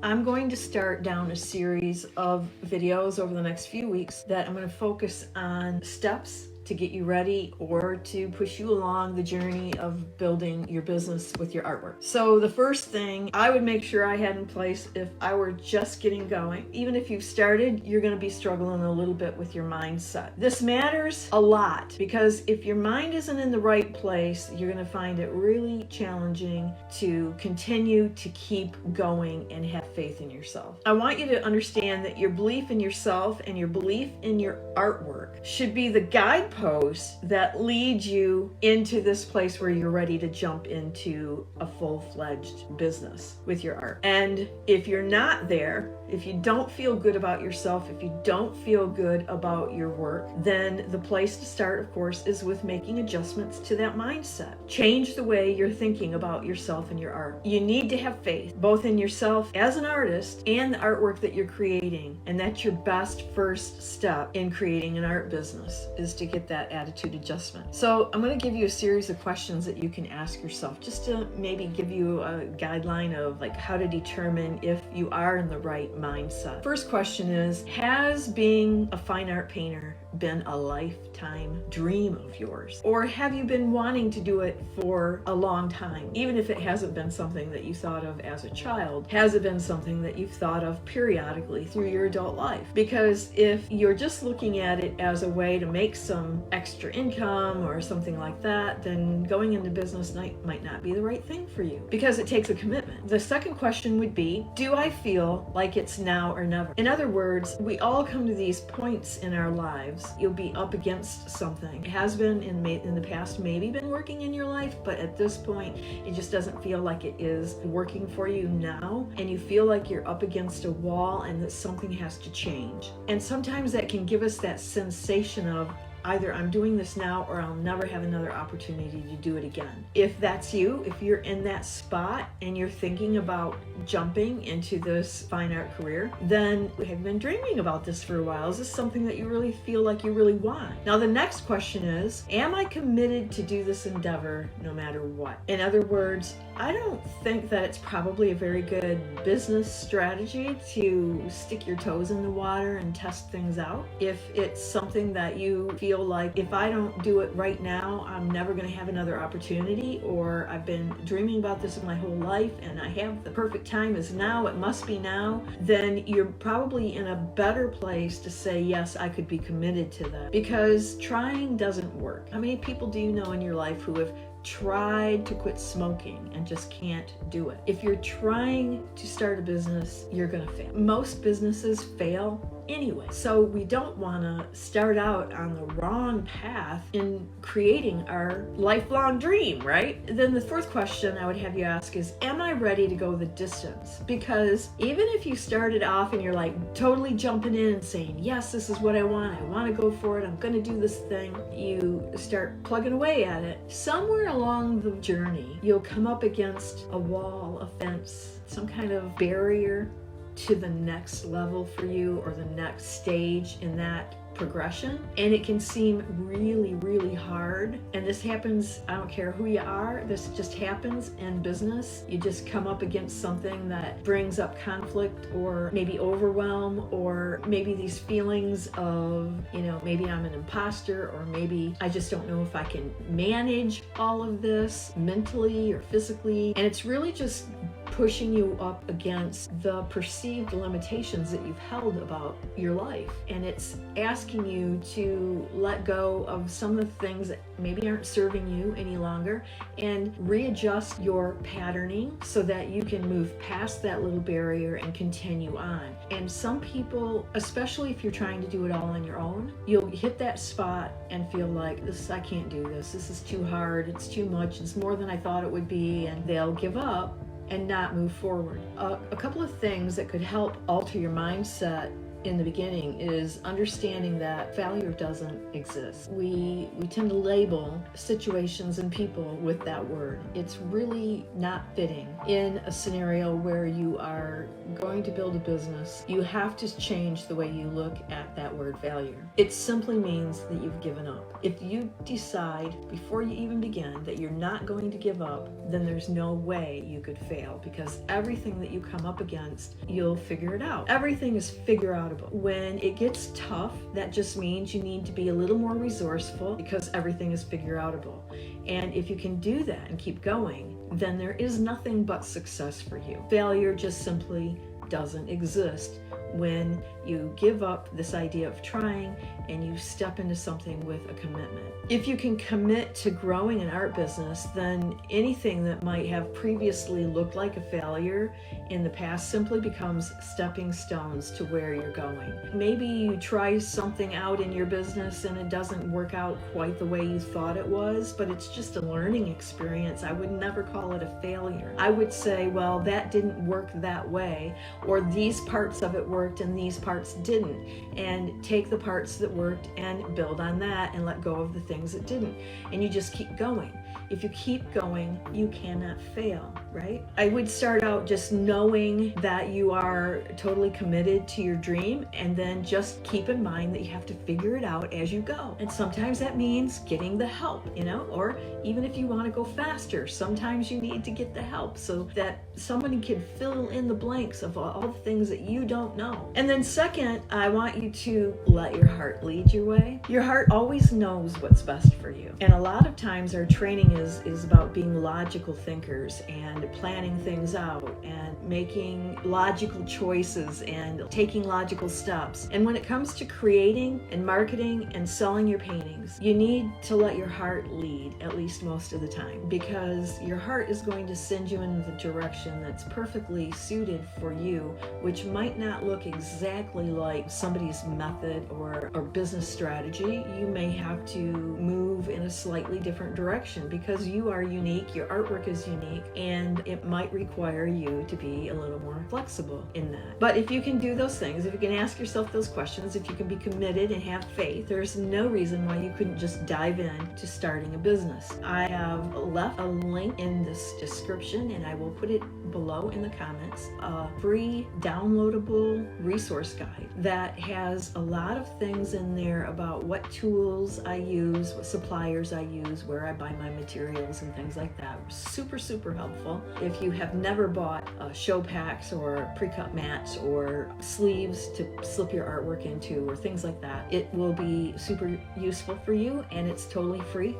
I'm going to start down a series of videos over the next few weeks that I'm going to focus on steps to get you ready or to push you along the journey of building your business with your artwork. So the first thing I would make sure I had in place if I were just getting going, even if you've started, you're going to be struggling a little bit with your mindset. This matters a lot because if your mind isn't in the right place, you're going to find it really challenging to continue to keep going and have faith in yourself. I want you to understand that your belief in yourself and your belief in your artwork should be the guidepost that leads you into this place where you're ready to jump into a full-fledged business with your art. And if you're not there, if you don't feel good about yourself, if you don't feel good about your work, then the place to start, of course, is with making adjustments to that mindset. Change the way you're thinking about yourself and your art. You need to have faith, both in yourself as an artist and the artwork that you're creating. And that's your best first step in creating an art business, is to get that attitude adjustment. So I'm going to give you a series of questions that you can ask yourself just to maybe give you a guideline of like how to determine if you are in the right mindset. First question is, has being a fine art painter been a lifetime dream of yours? Or have you been wanting to do it for a long time? Even if it hasn't been something that you thought of as a child, has it been something that you've thought of periodically through your adult life? Because if you're just looking at it as a way to make some extra income or something like that, then going into business might not be the right thing for you because it takes a commitment. The second question would be, do I feel like it's now or never? In other words, we all come to these points in our lives. You'll be up against something. It has been in the past, maybe been working in your life, but at this point, it just doesn't feel like it is working for you now, and you feel like you're up against a wall and that something has to change. And sometimes that can give us that sensation of, either I'm doing this now or I'll never have another opportunity to do it again. If that's you, if you're in that spot and you're thinking about jumping into this fine art career, then have you been dreaming about this for a while? Is this something that you really feel like you really want? Now the next question is, am I committed to do this endeavor no matter what? In other words, I don't think that it's probably a very good business strategy to stick your toes in the water and test things out. If it's something that you feel like, if I don't do it right now, I'm never going to have another opportunity, or I've been dreaming about this my whole life and I have the perfect time is now, it must be now, then you're probably in a better place to say, yes, I could be committed to that, because trying doesn't work. How many people do you know in your life who have tried to quit smoking and just can't do it? If you're trying to start a business, you're going to fail. Most businesses fail anyway. So we don't want to start out on the wrong path in creating our lifelong dream, right? Then the fourth question I would have you ask is, am I ready to go the distance? Because even if you started off and you're like totally jumping in and saying, yes, this is what I want to go for it, I'm going to do this thing, you start plugging away at it. Somewhere along the journey, you'll come up against a wall, a fence, some kind of barrier to the next level for you or the next stage in that progression, and it can seem really, really hard. And this happens, I don't care who you are, this just happens in business. You just come up against something that brings up conflict or maybe overwhelm, or maybe these feelings of, maybe I'm an imposter, or maybe I just don't know if I can manage all of this mentally or physically. And it's really just pushing you up against the perceived limitations that you've held about your life. And it's asking you to let go of some of the things that maybe aren't serving you any longer and readjust your patterning so that you can move past that little barrier and continue on. And some people, especially if you're trying to do it all on your own, you'll hit that spot and feel like, I can't do this. This is too hard. It's too much. It's more than I thought it would be. And they'll give up and not move forward. A couple of things that could help alter your mindset in the beginning is understanding that failure doesn't exist. We tend to label situations and people with that word. It's really not fitting in a scenario where you are going to build a business. You have to change the way you look at that word failure. It simply means that you've given up. If you decide before you even begin that you're not going to give up, then there's no way you could fail, because everything that you come up against, you'll figure it out. Everything is figure outable. When it gets tough, that just means you need to be a little more resourceful, because everything is figure outable. And if you can do that and keep going, then there is nothing but success for you. Failure just simply doesn't exist when you give up this idea of trying and you step into something with a commitment. If you can commit to growing an art business, then anything that might have previously looked like a failure in the past simply becomes stepping stones to where you're going. Maybe you try something out in your business and it doesn't work out quite the way you thought it was, but it's just a learning experience. I would never call it a failure. I would say, well, that didn't work that way, or these parts of it worked and these parts didn't, and take the parts that worked and build on that and let go of the things that didn't, and you just keep going. If you keep going, you cannot fail, right? I would start out just knowing that you are totally committed to your dream, and then just keep in mind that you have to figure it out as you go. And sometimes that means getting the help, or even if you want to go faster, sometimes you need to get the help so that somebody can fill in the blanks of all the things that you don't know. And then second, I want you to let your heart lead your way. Your heart always knows what's best for you. And a lot of times our training is about being logical thinkers and planning things out and making logical choices and taking logical steps. And when it comes to creating and marketing and selling your paintings, you need to let your heart lead, at least most of the time, because your heart is going to send you in the direction that's perfectly suited for you, which might not look exactly like somebody's method or business strategy. You may have to move in a slightly different direction because you are unique, your artwork is unique, and it might require you to be a little more flexible in that. But if you can do those things, if you can ask yourself those questions, if you can be committed and have faith, there's no reason why you couldn't just dive in to starting a business. I have left a link in this description, and I will put it below in the comments, a free downloadable resource guide that has a lot of things in there about what tools I use, what suppliers I use, where I buy my materials and things like that. Super, super helpful. If you have never bought show packs or pre-cut mats or sleeves to slip your artwork into or things like that, it will be super useful for you, and it's totally free.